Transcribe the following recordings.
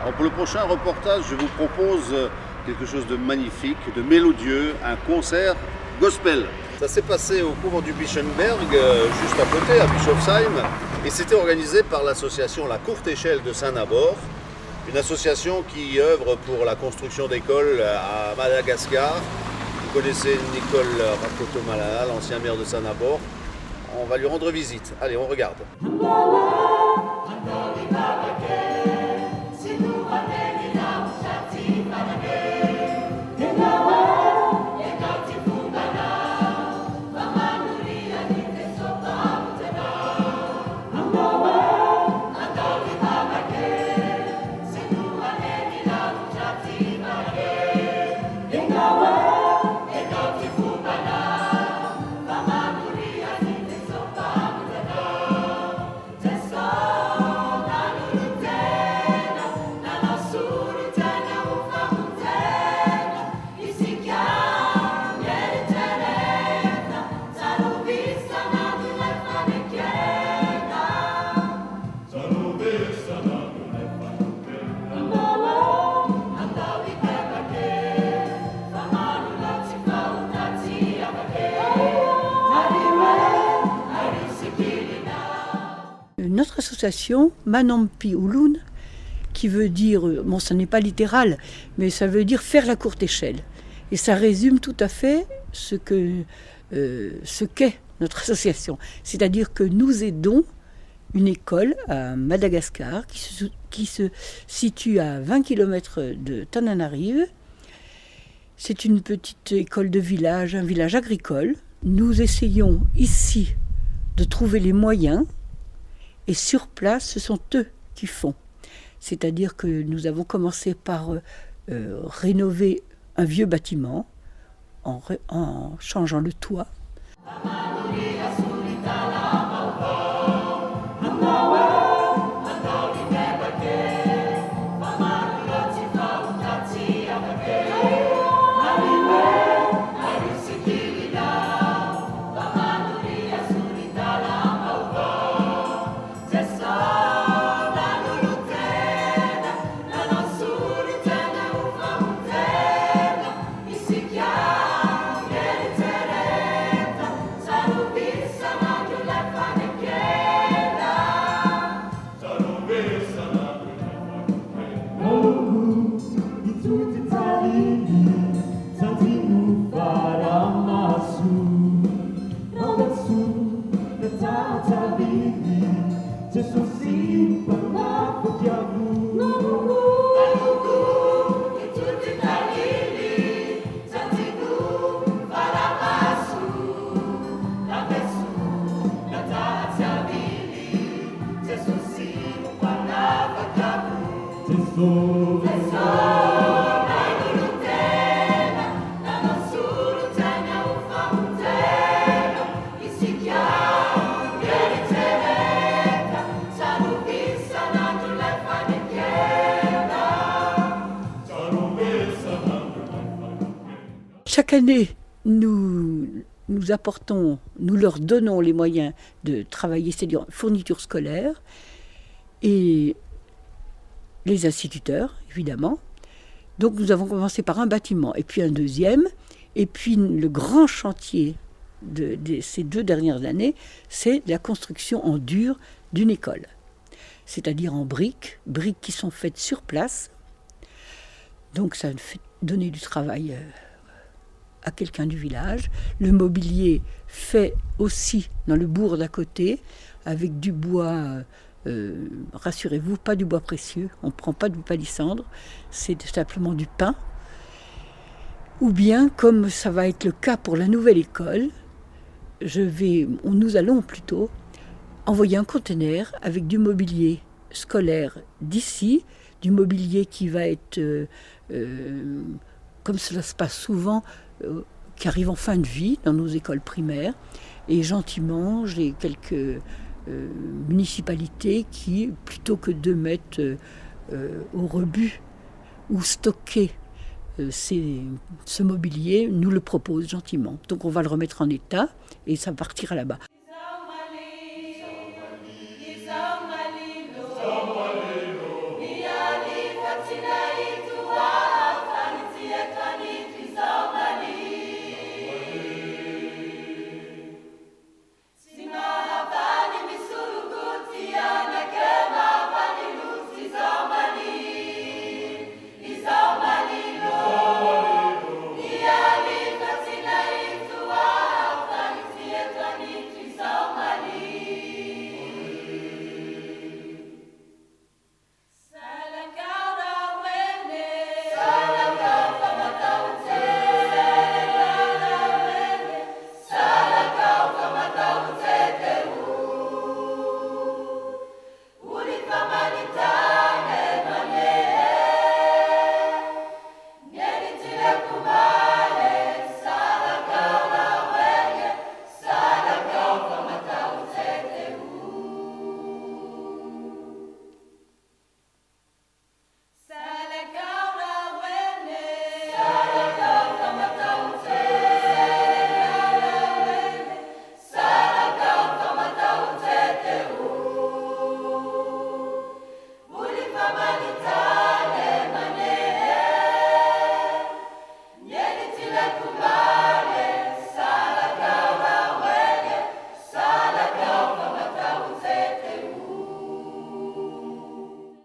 Alors pour le prochain reportage, je vous propose quelque chose de magnifique, de mélodieux, un concert gospel. Ça s'est passé au couvent du Bischenberg, juste à côté, à Bischofsheim, et c'était organisé par l'association La Courte Échelle de Saint-Nabor, une association qui œuvre pour la construction d'écoles à Madagascar. Vous connaissez Nicole Rakotomala, l'ancien maire de Saint-Nabor. On va lui rendre visite. Allez, on regarde. Notre association, Manampi Ulun, qui veut dire, bon ça n'est pas littéral, mais ça veut dire faire la courte échelle. Et ça résume tout à fait ce qu'est notre association. C'est-à-dire que nous aidons une école à Madagascar qui se situe à 20 km de Tananarive. C'est une petite école de village, un village agricole. Nous essayons ici de trouver les moyens. Et sur place, ce sont eux qui font. C'est-à-dire que nous avons commencé par rénover un vieux bâtiment en changeant le toit. Chaque année, nous leur donnons les moyens de travailler, c'est-à-dire fourniture scolaire, et les instituteurs, évidemment. Donc nous avons commencé par un bâtiment, et puis un deuxième, et puis le grand chantier de ces 2 dernières années, c'est la construction en dur d'une école. C'est-à-dire en briques qui sont faites sur place. Donc ça fait donner du travail à quelqu'un du village. Le mobilier fait aussi dans le bourg d'à côté, avec du bois, rassurez-vous, pas du bois précieux, on ne prend pas du palissandre, c'est simplement du pin. Ou bien, comme ça va être le cas pour la nouvelle école, nous allons plutôt envoyer un conteneur avec du mobilier scolaire d'ici, du mobilier qui va être, comme cela se passe souvent, qui arrive en fin de vie dans nos écoles primaires. Et gentiment, j'ai quelques municipalités qui, plutôt que de mettre au rebut ou stocker ce mobilier, nous le proposent gentiment. Donc on va le remettre en état et ça partira là-bas.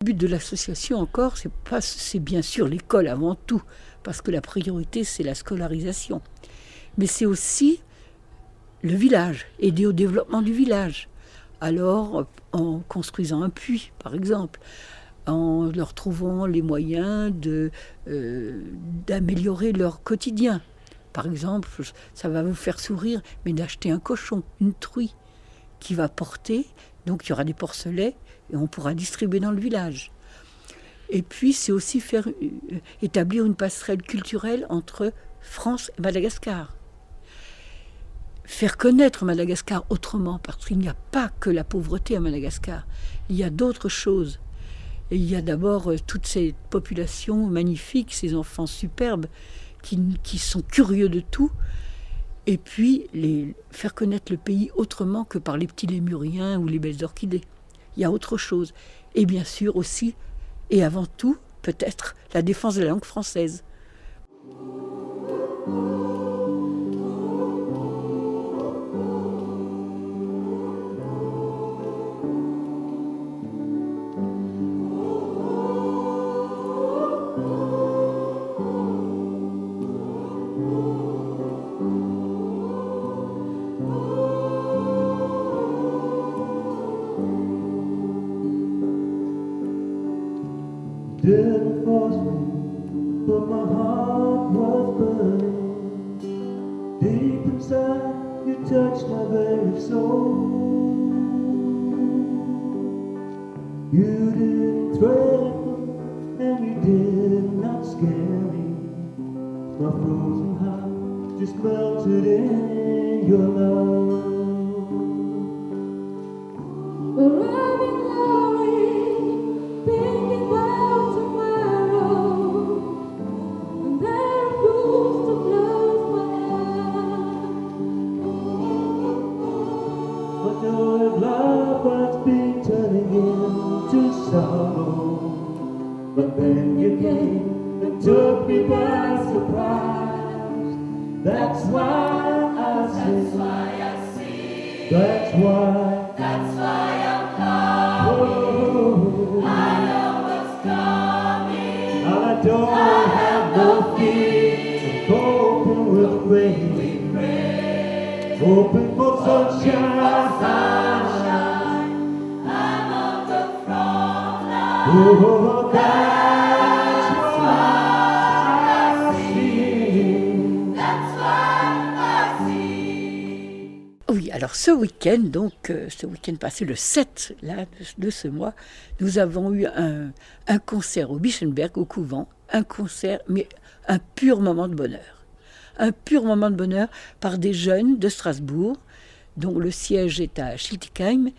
Le but de l'association encore, c'est bien sûr l'école avant tout, parce que la priorité c'est la scolarisation. Mais c'est aussi le village, aider au développement du village. Alors, en construisant un puits, par exemple, en leur trouvant les moyens d'améliorer leur quotidien. Par exemple, ça va vous faire sourire, mais d'acheter un cochon, une truie, qui va porter, donc il y aura des porcelets, et on pourra distribuer dans le village. Et puis, c'est aussi établir une passerelle culturelle entre France et Madagascar. Faire connaître Madagascar autrement, parce qu'il n'y a pas que la pauvreté à Madagascar, il y a d'autres choses. Et il y a d'abord toute cette population magnifique, ces enfants superbes qui sont curieux de tout, et puis faire connaître le pays autrement que par les petits lémuriens ou les belles orchidées. Il y a autre chose. Et bien sûr aussi, et avant tout, peut-être la défense de la langue française. Didn't force me, but my heart was burning. Deep inside, you touched my very soul. You didn't threaten, and you did not scare me. My frozen heart just melted in your love. Arriving glory, thinking about tomorrow, and there proves to close my eyes. The joy of love was been turning into sorrow, but then you came and took me by surprise. That's why I see. That's why. That's why I'm coming. I know what's coming. I don't have no fear. I'm hoping with rain. Hoping for sunshine. I'm on the front line. Oh, that's why I see. That's why I see. Oui, alors ce week-end, ce week-end passé, le 7 là, de ce mois, nous avons eu un concert au Bischenberg, au couvent, un concert, mais un pur moment de bonheur. Un pur moment de bonheur par des jeunes de Strasbourg, dont le siège est à Schiltigheim.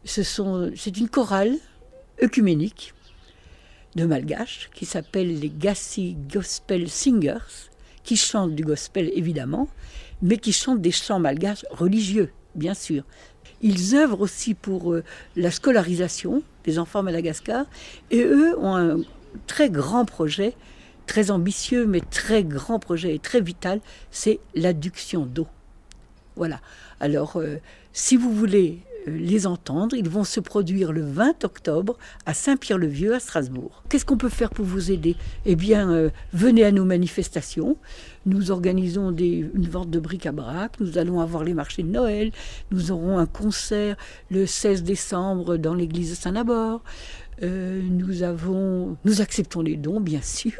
C'est une chorale œcuménique de malgaches qui s'appelle les Gassi Gospel Singers, qui chantent du gospel évidemment, mais qui chantent des chants malgaches religieux, bien sûr. Ils œuvrent aussi pour la scolarisation des enfants à Madagascar, et eux ont un très grand projet, très ambitieux, mais très grand projet et très vital, c'est l'adduction d'eau. Voilà. Alors, si vous voulez les entendre, ils vont se produire le 20 octobre à Saint-Pierre-le-Vieux à Strasbourg. Qu'est-ce qu'on peut faire pour vous aider? Eh bien, venez à nos manifestations. Nous organisons une vente de bric-à-brac. Nous allons avoir les marchés de Noël. Nous aurons un concert le 16 décembre dans l'église de Saint-Nabor. Nous acceptons les dons, bien sûr.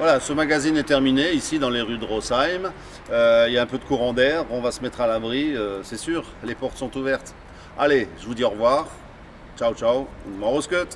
Voilà, ce magazine est terminé ici dans les rues de Rosheim. Il y a un peu de courant d'air, on va se mettre à l'abri, c'est sûr, les portes sont ouvertes. Allez, je vous dis au revoir. Ciao, ciao. Moroscut.